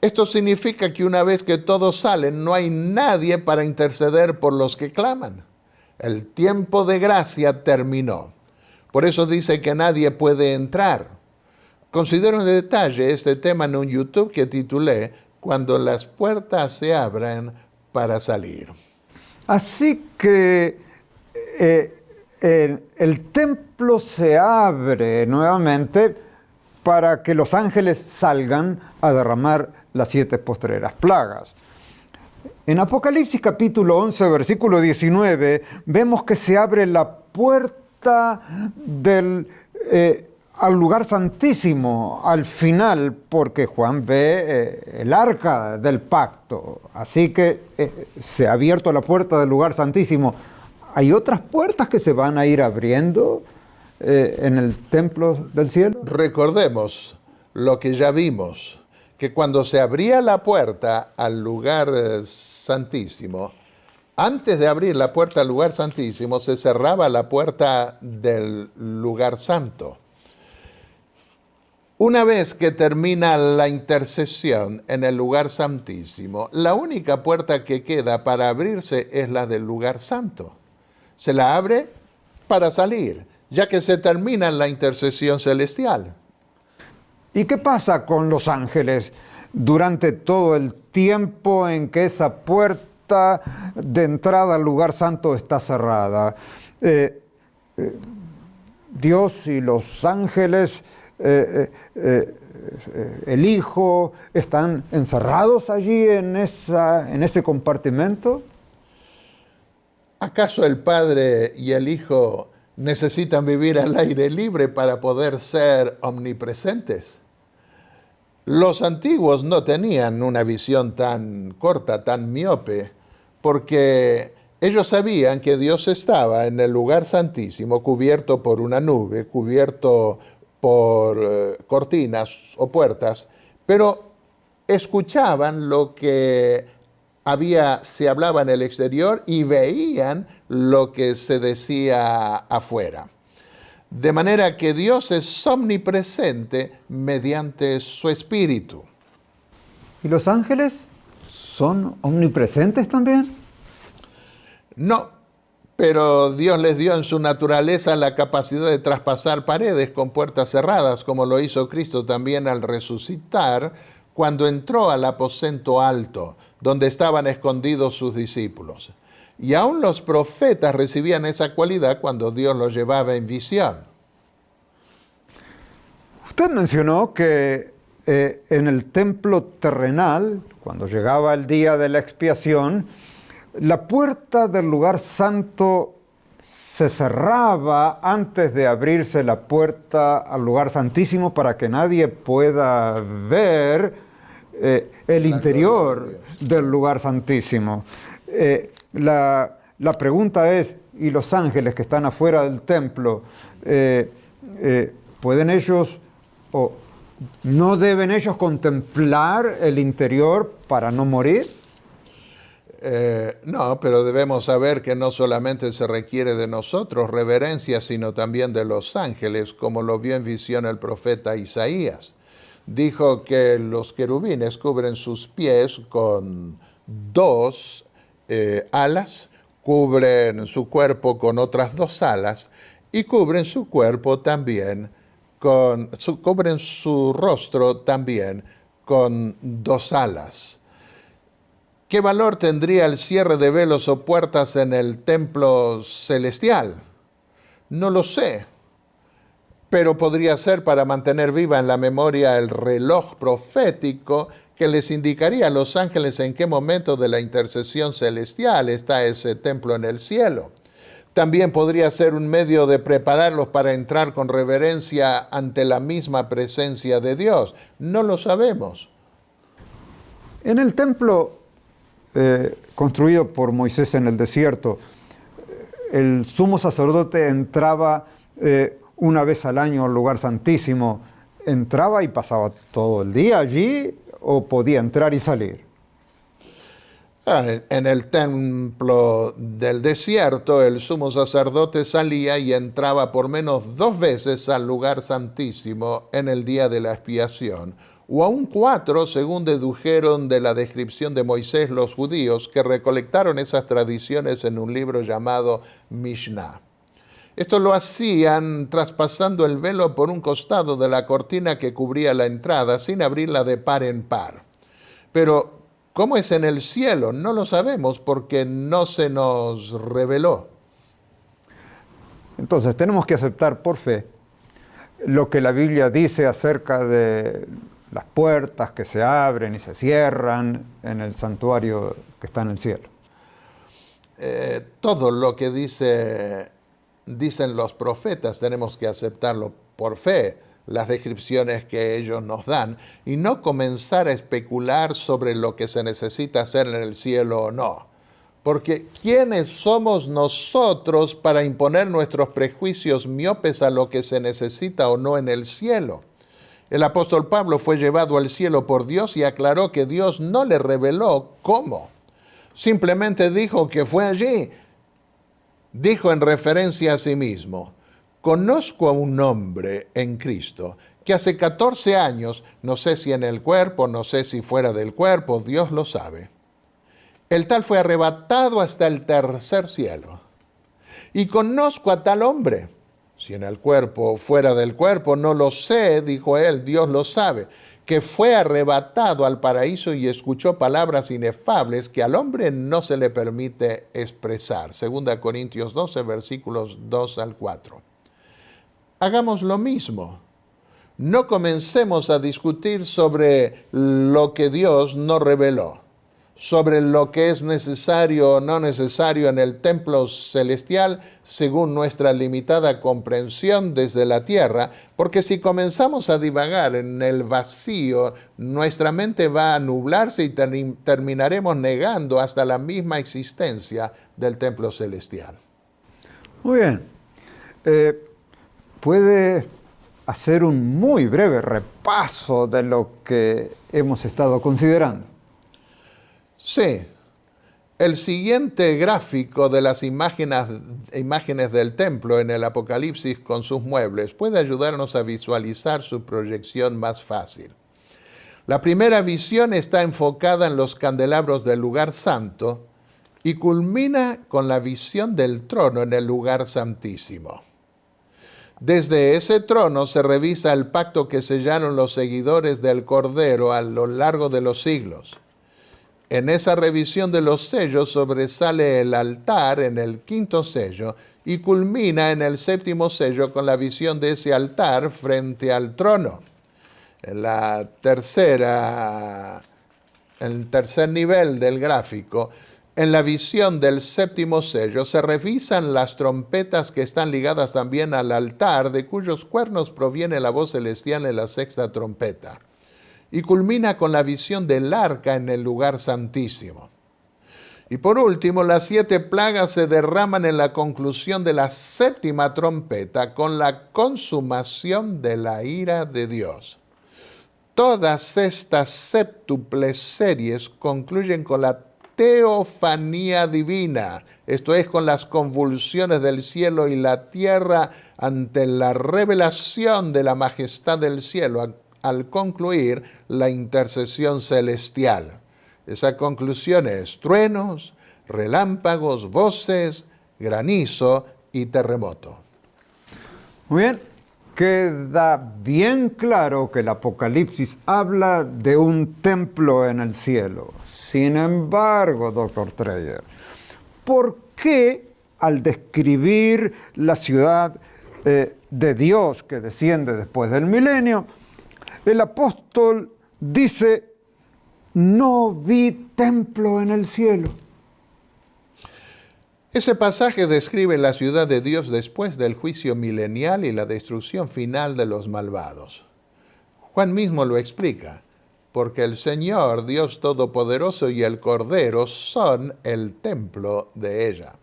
Esto significa que una vez que todos salen, no hay nadie para interceder por los que claman. El tiempo de gracia terminó. Por eso dice que nadie puede entrar. Considero en detalle este tema en un YouTube que titulé Cuando las puertas se abran para salir. Así que el templo se abre nuevamente para que los ángeles salgan a derramar las 7 postreras plagas. En Apocalipsis capítulo 11, versículo 19, vemos que se abre la puerta al lugar santísimo al final, porque Juan ve el arca del pacto. Así que se ha abierto la puerta del lugar santísimo. ¿Hay otras puertas que se van a ir abriendo en el templo del cielo? Recordemos lo que ya vimos, que cuando se abría la puerta al lugar santísimo, antes de abrir la puerta al lugar santísimo, se cerraba la puerta del lugar santo. Una vez que termina la intercesión en el lugar santísimo, la única puerta que queda para abrirse es la del lugar santo. Se la abre para salir, ya que se termina la intercesión celestial. ¿Y qué pasa con los ángeles durante todo el tiempo en que esa puerta de entrada al lugar santo está cerrada? Dios y los ángeles, el Hijo, ¿están encerrados allí en ese compartimento? ¿Acaso el Padre y el Hijo necesitan vivir al aire libre para poder ser omnipresentes? Los antiguos no tenían una visión tan corta, tan miope, porque ellos sabían que Dios estaba en el lugar santísimo, cubierto por una nube, cubierto por cortinas o puertas, pero escuchaban lo que se hablaba en el exterior y veían lo que se decía afuera. De manera que Dios es omnipresente mediante su Espíritu. ¿Y los ángeles son omnipresentes también? No, pero Dios les dio en su naturaleza la capacidad de traspasar paredes con puertas cerradas, como lo hizo Cristo también al resucitar, cuando entró al aposento alto, donde estaban escondidos sus discípulos. Y aún los profetas recibían esa cualidad cuando Dios los llevaba en visión. Usted mencionó que en el templo terrenal, cuando llegaba el día de la expiación, la puerta del lugar santo se cerraba antes de abrirse la puerta al lugar santísimo para que nadie pueda ver el interior del lugar santísimo. La pregunta es, ¿y los ángeles que están afuera del templo, pueden ellos o no deben ellos contemplar el interior para no morir? No, pero debemos saber que no solamente se requiere de nosotros reverencia, sino también de los ángeles, como lo vio en visión el profeta Isaías. Dijo que los querubines cubren sus pies con 2 alas, cubren su cuerpo con otras 2 alas y cubren su cuerpo también cubren su rostro también con 2 alas. ¿Qué valor tendría el cierre de velos o puertas en el templo celestial? No lo sé, pero podría ser para mantener viva en la memoria el reloj profético que les indicaría a los ángeles en qué momento de la intercesión celestial está ese templo en el cielo. También podría ser un medio de prepararlos para entrar con reverencia ante la misma presencia de Dios. No lo sabemos. En el templo construido por Moisés en el desierto, el sumo sacerdote entraba una vez al año al lugar santísimo, ¿entraba y pasaba todo el día allí o podía entrar y salir? En el templo del desierto, el sumo sacerdote salía y entraba por menos 2 veces al lugar santísimo en el día de la expiación, o aún 4, según dedujeron de la descripción de Moisés los judíos, que recolectaron esas tradiciones en un libro llamado Mishnah. Esto lo hacían traspasando el velo por un costado de la cortina que cubría la entrada, sin abrirla de par en par. Pero ¿cómo es en el cielo? No lo sabemos porque no se nos reveló. Entonces tenemos que aceptar por fe lo que la Biblia dice acerca de las puertas que se abren y se cierran en el santuario que está en el cielo. Todo lo que dicen los profetas tenemos que aceptarlo por fe, las descripciones que ellos nos dan, y no comenzar a especular sobre lo que se necesita hacer en el cielo o no. Porque ¿quiénes somos nosotros para imponer nuestros prejuicios miopes a lo que se necesita o no en el cielo? El apóstol Pablo fue llevado al cielo por Dios y aclaró que Dios no le reveló cómo. Simplemente dijo que fue allí. Dijo en referencia a sí mismo: conozco a un hombre en Cristo que hace 14 años, no sé si en el cuerpo, no sé si fuera del cuerpo, Dios lo sabe. El tal fue arrebatado hasta el 3er cielo. Y conozco a tal hombre, si en el cuerpo o fuera del cuerpo, no lo sé, dijo él, Dios lo sabe, que fue arrebatado al paraíso y escuchó palabras inefables que al hombre no se le permite expresar. 2 Corintios 12, versículos 2 al 4. Hagamos lo mismo. No comencemos a discutir sobre lo que Dios no reveló, sobre lo que es necesario o no necesario en el templo celestial según nuestra limitada comprensión desde la tierra, porque si comenzamos a divagar en el vacío, nuestra mente va a nublarse y terminaremos negando hasta la misma existencia del templo celestial. Muy bien. ¿Puede hacer un muy breve repaso de lo que hemos estado considerando? Sí. El siguiente gráfico de las imágenes del templo en el Apocalipsis con sus muebles puede ayudarnos a visualizar su proyección más fácil. La primera visión está enfocada en los candelabros del lugar santo y culmina con la visión del trono en el lugar santísimo. Desde ese trono se revisa el pacto que sellaron los seguidores del Cordero a lo largo de los siglos. En esa revisión de los sellos sobresale el altar en el 5.º sello y culmina en el 7.º sello con la visión de ese altar frente al trono. En el tercer nivel del gráfico, en la visión del 7.º sello se revisan las trompetas que están ligadas también al altar, de cuyos cuernos proviene la voz celestial en la 6ª trompeta. Y culmina con la visión del arca en el lugar santísimo. Y por último, las 7 plagas se derraman en la conclusión de la 7ª trompeta con la consumación de la ira de Dios. Todas estas séptuples series concluyen con la teofanía divina, esto es, con las convulsiones del cielo y la tierra ante la revelación de la majestad del cielo, al concluir la intercesión celestial. Esa conclusión es truenos, relámpagos, voces, granizo y terremoto. Muy bien, queda bien claro que el Apocalipsis habla de un templo en el cielo. Sin embargo, Dr. Treyer, ¿por qué al describir la ciudad de Dios que desciende después del milenio, el apóstol dice: no vi templo en el cielo? Ese pasaje describe la ciudad de Dios después del juicio milenial y la destrucción final de los malvados. Juan mismo lo explica: porque el Señor, Dios Todopoderoso y el Cordero son el templo de ella.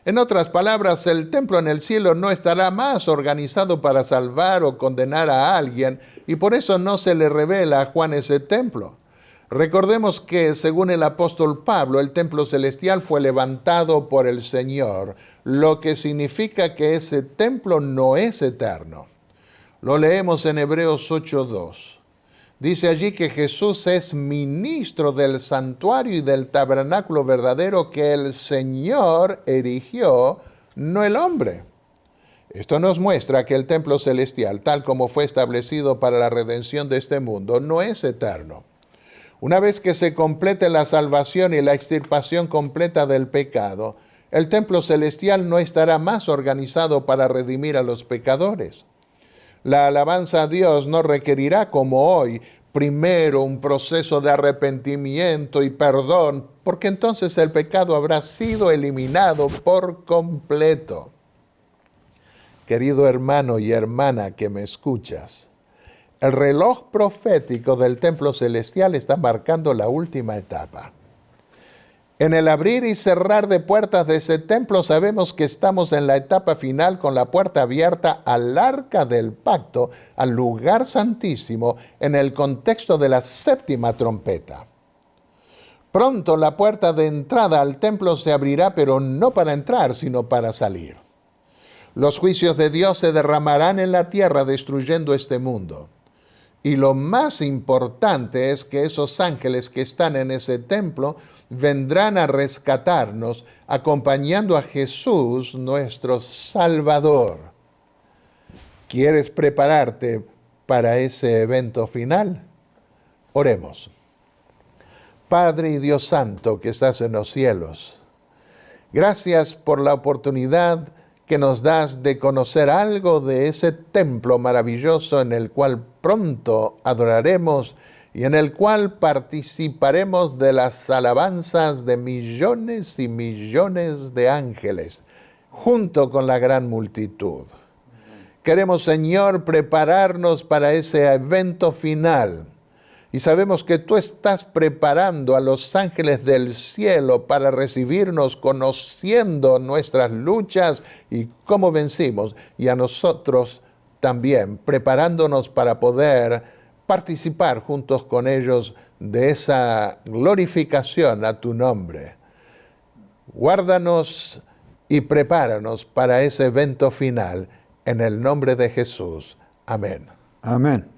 En otras palabras, el templo en el cielo no estará más organizado para salvar o condenar a alguien, y por eso no se le revela a Juan ese templo. Recordemos que, según el apóstol Pablo, el templo celestial fue levantado por el Señor, lo que significa que ese templo no es eterno. Lo leemos en Hebreos 8:2. Dice allí que Jesús es ministro del santuario y del tabernáculo verdadero que el Señor erigió, no el hombre. Esto nos muestra que el templo celestial, tal como fue establecido para la redención de este mundo, no es eterno. Una vez que se complete la salvación y la extirpación completa del pecado, el templo celestial no estará más organizado para redimir a los pecadores. La alabanza a Dios no requerirá, como hoy, primero un proceso de arrepentimiento y perdón, porque entonces el pecado habrá sido eliminado por completo. Querido hermano y hermana que me escuchas, el reloj profético del templo celestial está marcando la última etapa. En el abrir y cerrar de puertas de ese templo sabemos que estamos en la etapa final con la puerta abierta al arca del pacto, al lugar santísimo, en el contexto de la séptima trompeta. Pronto la puerta de entrada al templo se abrirá, pero no para entrar, sino para salir. Los juicios de Dios se derramarán en la tierra destruyendo este mundo. Y lo más importante es que esos ángeles que están en ese templo vendrán a rescatarnos, acompañando a Jesús, nuestro Salvador. ¿Quieres prepararte para ese evento final? Oremos. Padre y Dios Santo que estás en los cielos, gracias por la oportunidad que nos das de conocer algo de ese templo maravilloso en el cual pronto adoraremos y en el cual participaremos de las alabanzas de millones y millones de ángeles, junto con la gran multitud. Queremos, Señor, prepararnos para ese evento final. Y sabemos que tú estás preparando a los ángeles del cielo para recibirnos, conociendo nuestras luchas y cómo vencimos. Y a nosotros también, preparándonos para poder participar juntos con ellos de esa glorificación a tu nombre. Guárdanos y prepáranos para ese evento final. En el nombre de Jesús. Amén. Amén.